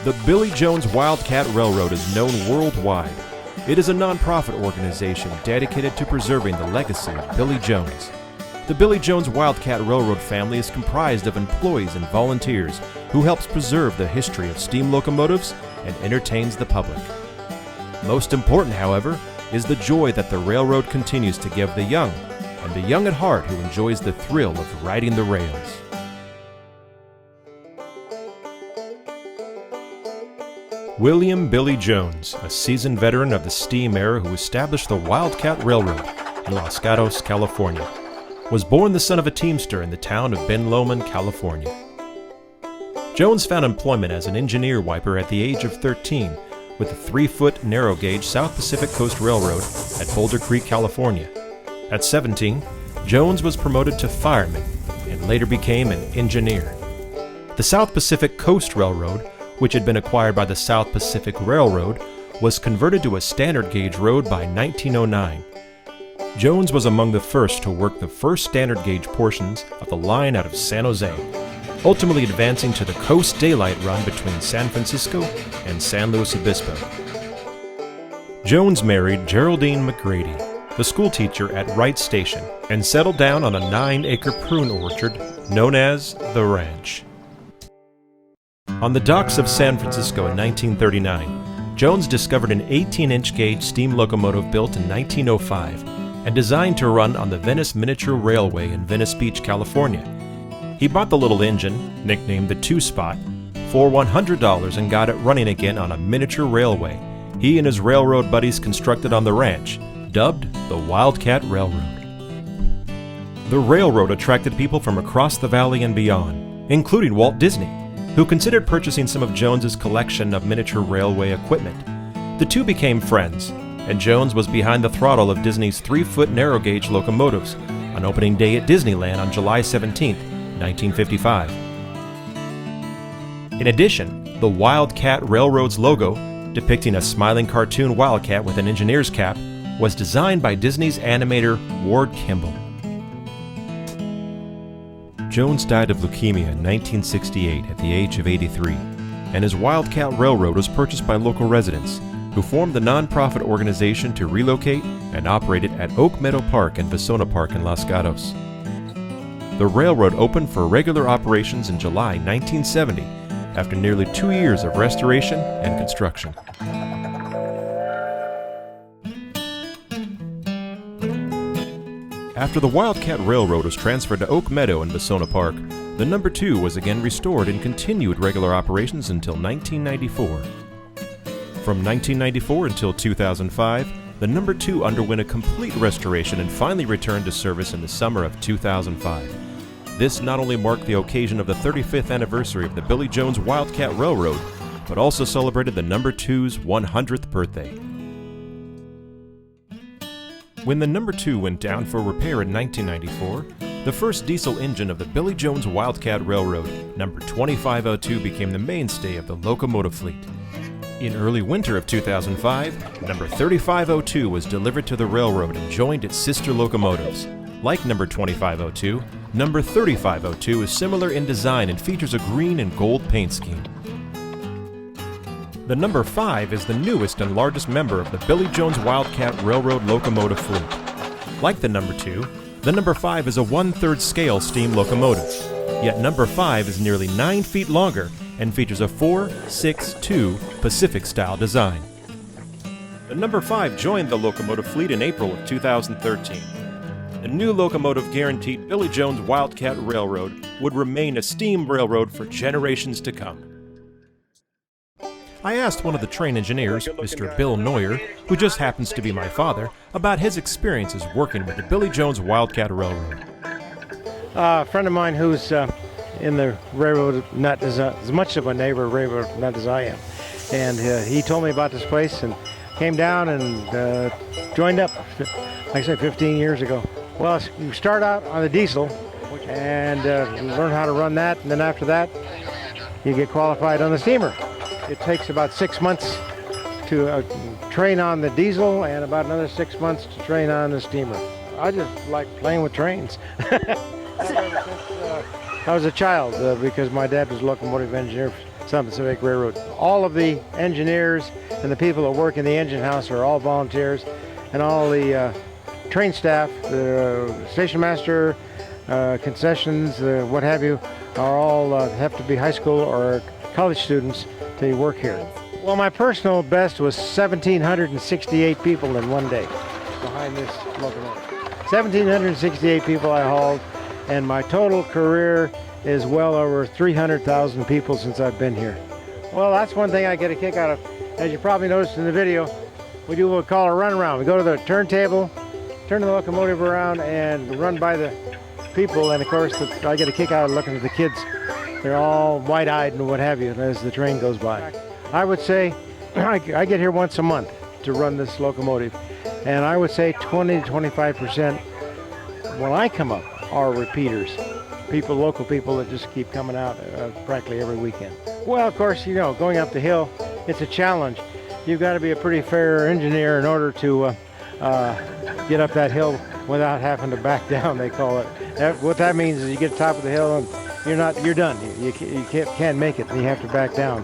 The Billy Jones Wildcat Railroad is known worldwide. It is a non-profit organization dedicated to preserving the legacy of Billy Jones. The Billy Jones Wildcat Railroad family is comprised of employees and volunteers who helps preserve the history of steam locomotives and entertains the public. Most important, however, is the joy that the railroad continues to give the young, and the young at heart who enjoys the thrill of riding the rails. William Billy Jones, a seasoned veteran of the steam era who established the Wildcat Railroad in Los Gatos, California, was born the son of a teamster in the town of Ben Lomond, California. Jones found employment as an engineer wiper at the age of 13 with the 3-foot narrow-gauge South Pacific Coast Railroad at Boulder Creek, California. At 17, Jones was promoted to fireman and later became an engineer. The South Pacific Coast Railroad, which had been acquired by the South Pacific Railroad, was converted to a standard gauge road by 1909. Jones was among the first to work the first standard gauge portions of the line out of San Jose, ultimately advancing to the Coast Daylight Run between San Francisco and San Luis Obispo. Jones married Geraldine McGrady, the schoolteacher at Wright Station, and settled down on a 9-acre prune orchard known as the Ranch. On the docks of San Francisco in 1939, Jones discovered an 18-inch gauge steam locomotive built in 1905 and designed to run on the Venice Miniature Railway in Venice Beach, California. He bought the little engine, nicknamed the Two-Spot, for $100 and got it running again on a miniature railway he and his railroad buddies constructed on the ranch, dubbed the Wildcat Railroad. The railroad attracted people from across the valley and beyond, including Walt Disney, who considered purchasing some of Jones's collection of miniature railway equipment. The two became friends, and Jones was behind the throttle of Disney's 3-foot narrow-gauge locomotives on opening day at Disneyland on July 17, 1955. In addition, the Wildcat Railroad's logo, depicting a smiling cartoon wildcat with an engineer's cap, was designed by Disney's animator Ward Kimball. Jones died of leukemia in 1968 at the age of 83, and his Wildcat Railroad was purchased by local residents, who formed the non-profit organization to relocate and operate it at Oak Meadow Park and Vasona Park in Los Gatos. The railroad opened for regular operations in July 1970, after nearly 2 years of restoration and construction. After the Wildcat Railroad was transferred to Oak Meadow in Vasona Park, the number 2 was again restored and continued regular operations until 1994. From 1994 until 2005, the number 2 underwent a complete restoration and finally returned to service in the summer of 2005. This not only marked the occasion of the 35th anniversary of the Billy Jones Wildcat Railroad, but also celebrated the number 2's 100th birthday. When the number 2 went down for repair in 1994, the first diesel engine of the Billy Jones Wildcat Railroad, number 2502, became the mainstay of the locomotive fleet. In early winter of 2005, number 3502 was delivered to the railroad and joined its sister locomotives. Like number 2502, number 3502 is similar in design and features a green and gold paint scheme. The number 5 is the newest and largest member of the Billy Jones Wildcat Railroad locomotive fleet. Like the number 2, the number 5 is a 1/3 scale steam locomotive, yet number 5 is nearly 9 feet longer and features a 4-6-2 Pacific-style design. The number 5 joined the locomotive fleet in April of 2013. The new locomotive guaranteed Billy Jones Wildcat Railroad would remain a steam railroad for generations to come. I asked one of the train engineers, Mr. Bill Noyer, who just happens to be my father, about his experiences working with the Billy Jones Wildcat Railroad. A friend of mine who's in the railroad nut is as much of a neighbor railroad nut as I am. And he told me about this place and came down and joined up, like I said, 15 years ago. Well, you start out on the diesel and learn how to run that, and then after that, you get qualified on the steamer. It takes about 6 months to train on the diesel and about another 6 months to train on the steamer. I just like playing with trains. I was a child because my dad was a locomotive engineer Southern Pacific Railroad. All of the engineers and the people that work in the engine house are all volunteers, and all the train staff, the station master, concessions, what have you, are all have to be high school or college students to work here. Well, my personal best was 1,768 people in one day behind this locomotive. 1,768 people I hauled, and my total career is well over 300,000 people since I've been here. Well, that's one thing I get a kick out of. As you probably noticed in the video, we do what we call a run around. We go to the turntable, turn the locomotive around, and run by the people, and of course I get a kick out of looking at the kids. They're all wide-eyed and what have you as the train goes by. I would say I get here once a month to run this locomotive, and I would say 20 to 25% when I come up are repeaters. People, local people that just keep coming out practically every weekend. Well, of course, you know, going up the hill, it's a challenge. You've got to be a pretty fair engineer in order to get up that hill without having to back down, they call it. What that means is you get to the top of the hill and you're done. You can't make it and you have to back down.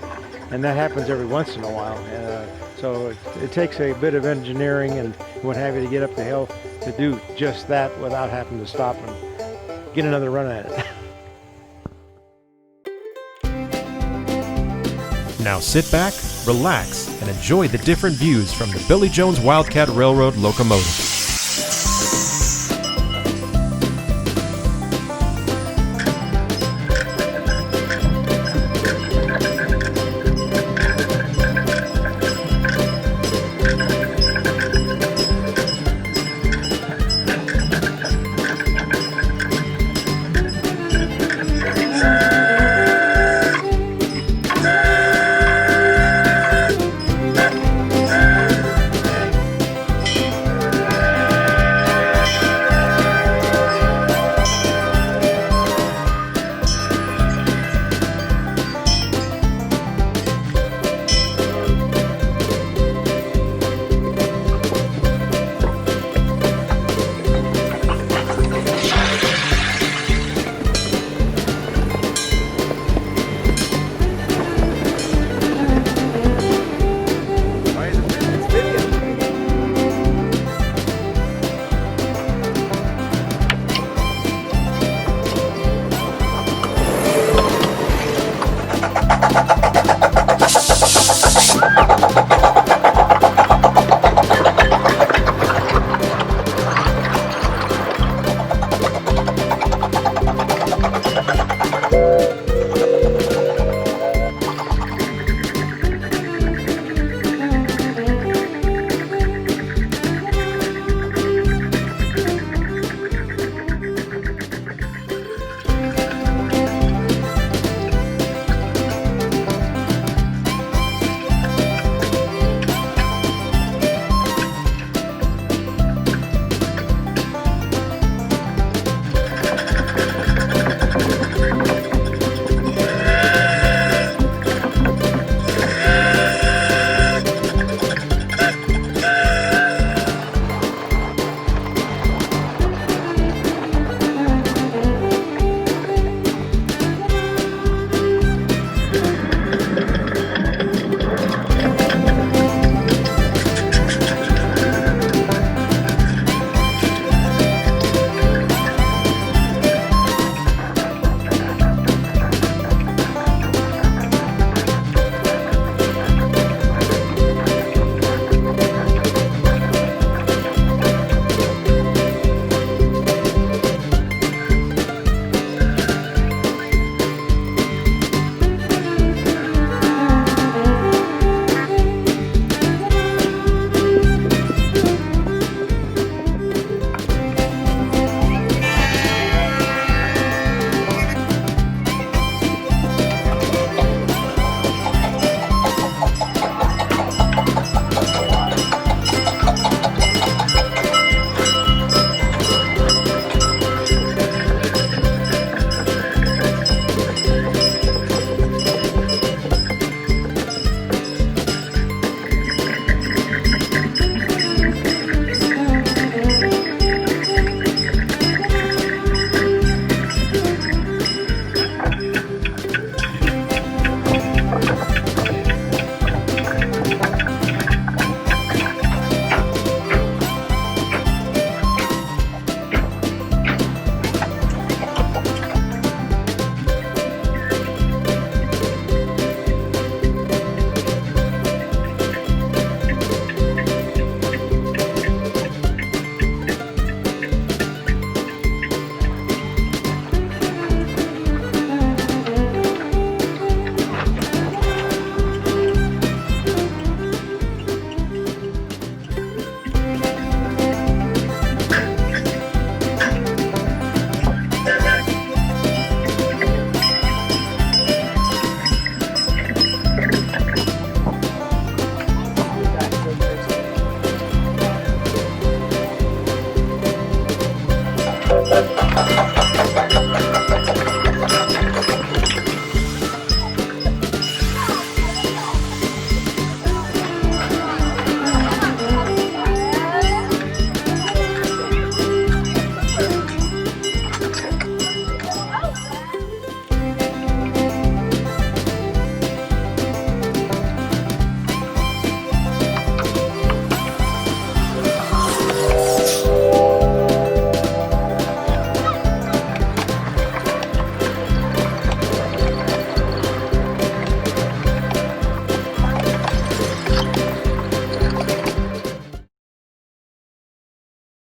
And that happens every once in a while. So it takes a bit of engineering and what have you to get up the hill to do just that without having to stop and get another run at it. Now sit back, relax, and enjoy the different views from the Billy Jones Wildcat Railroad locomotive.